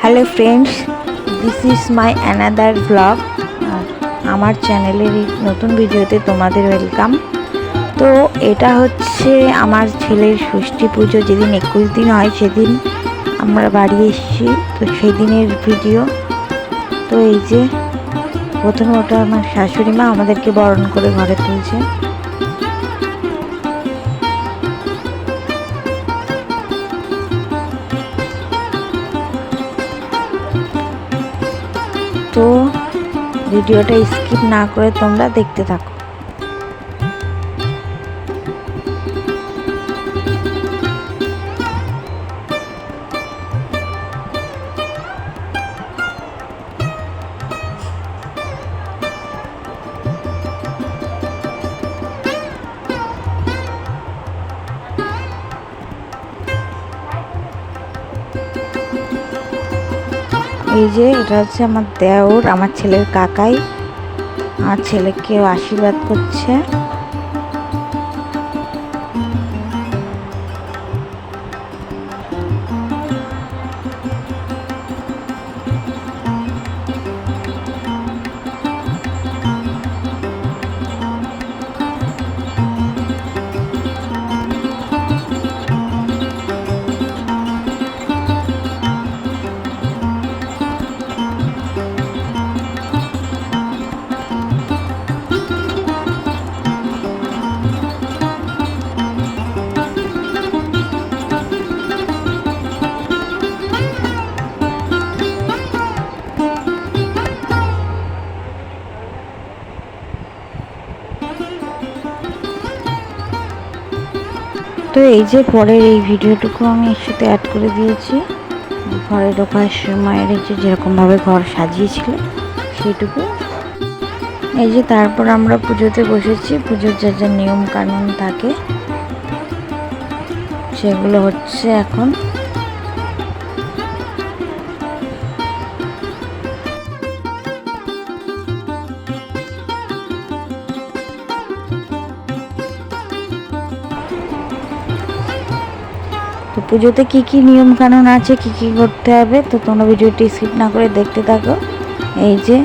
Hello friends, this is my another blog. আমার চ্যানেলের নতুন ভিডিওতে তোমাদের ওয়েলকাম। তো এটা হচ্ছে আমার ছেলের ষষ্ঠী পুজো, যেদিন 21 দিন হয় সেদিন আমরা বাড়ি এসেছি, তো সেই দিনের ভিডিও। তো এই যে প্রথমত আমার শাশুড়ি মা আমাদেরকে বরণ করে ঘরে তুলছে। তো ভিডিওটা স্কিপ না করে তোমরা দেখতে থাকো। এই যে এটা হচ্ছে আমার দেওর, আমার ছেলের কাকাই আমার ছেলেকে আশীর্বাদ করছে। তো এই যে পরের এই ভিডিওটুকু আমি এর সাথে অ্যাড করে দিয়েছি। ঘরে ঢোকার সময় এই যে যেরকমভাবে ঘর সাজিয়েছিল সেইটুকু। এই যে তারপর আমরা পুজোতে বসেছি। পুজোর যা যা নিয়ম কানুন থাকে সেগুলো হচ্ছে এখন। তো পুজোতে কী কী নিয়ম কানুন আছে, কী কী করতে হবে, তো তোমরা ভিডিওটি স্কিপ না করে দেখতে থাকো। এই যে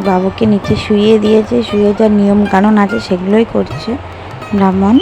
বাবুকে নিচে শুইয়ে দিয়েছে, শুয়ে যা নিয়ম কানুন আছে সেগুলোই করছে ব্রাহ্মণ।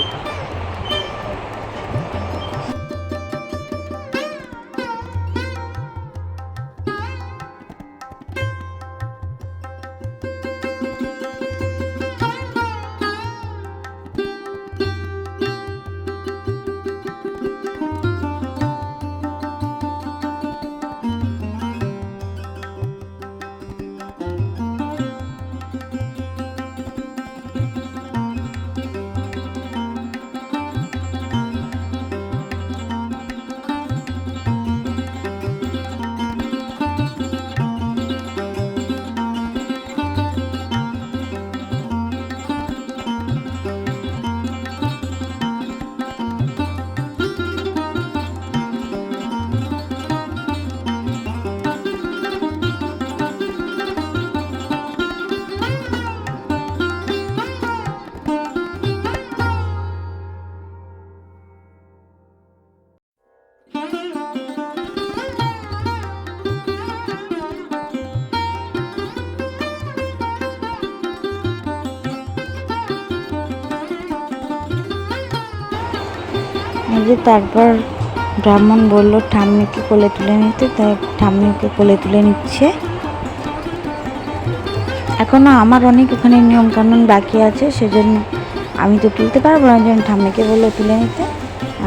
এই যে তারপর ব্রাহ্মণ বলল ঠাম্মিকে কোলে তুলে নিতে, তাই ঠাম্মিকে কোলে তুলে নিচ্ছে। এখনও আমার অনেক ওখানে নিয়মকানুন বাকি আছে, সেজন্য আমি তো তুলতে পারবো না, যেন ঠাম্মিকে বললো তুলে নিতে।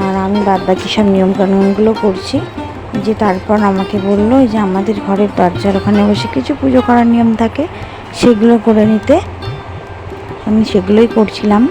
আর আমি বাদ বাকি সব নিয়মকানুনগুলো করছি। যে তারপর আমাকে বললো যে আমাদের ঘরের দরজার ওখানে বসে কিছু পুজো করার নিয়ম থাকে, সেগুলো করে নিতে। আমি সেগুলোই করছিলাম।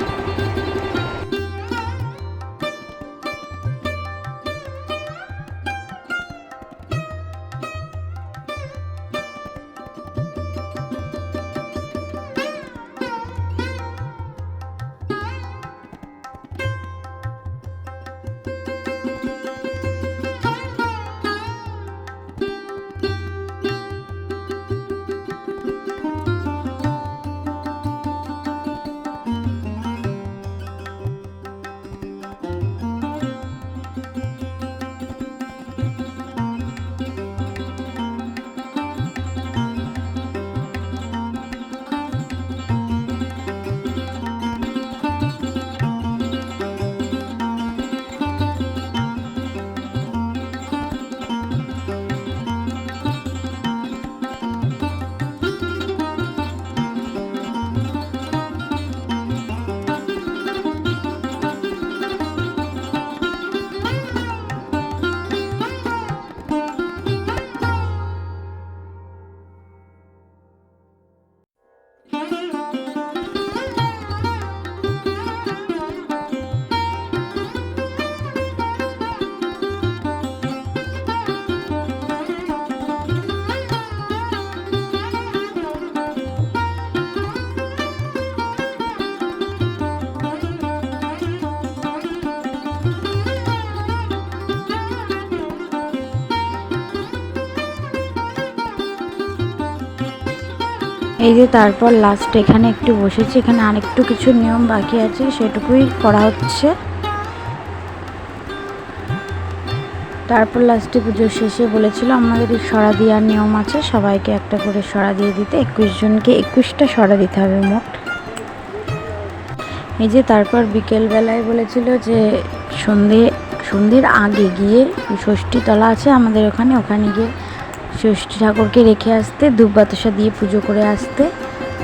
এই যে তারপর লাস্ট এখানে একটু বসেছি, এখানে আরেকটু কিছু নিয়ম বাকি আছে, সেটুকুই করা হচ্ছে। তারপর লাস্টে পুজোর শেষে বলেছিল আমাদের সরা দেওয়ার নিয়ম আছে, সবাইকে একটা করে সরা দিয়ে দিতে, 21 জনকে 21টা সরা দিতে হবে মোট। এই যে তারপর বিকেলবেলায় বলেছিল যে সন্ধ্যের আগে গিয়ে ষষ্ঠীতলা আছে আমাদের ওখানে গিয়ে ষষ্ঠী ঠাকুরকে রেখে আসতে, ধূপ বাতাসা দিয়ে পুজো করে আসতে।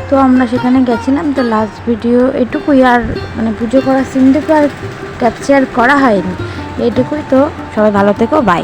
তো আমরা সেখানে গেছিলাম। তো লাস্ট ভিডিও এটুকুই, আর মানে পুজো করার সিনটুকু আর ক্যাপচার করা হয়নি, এটুকুই। তো সবাই ভালো থেকো, বাই।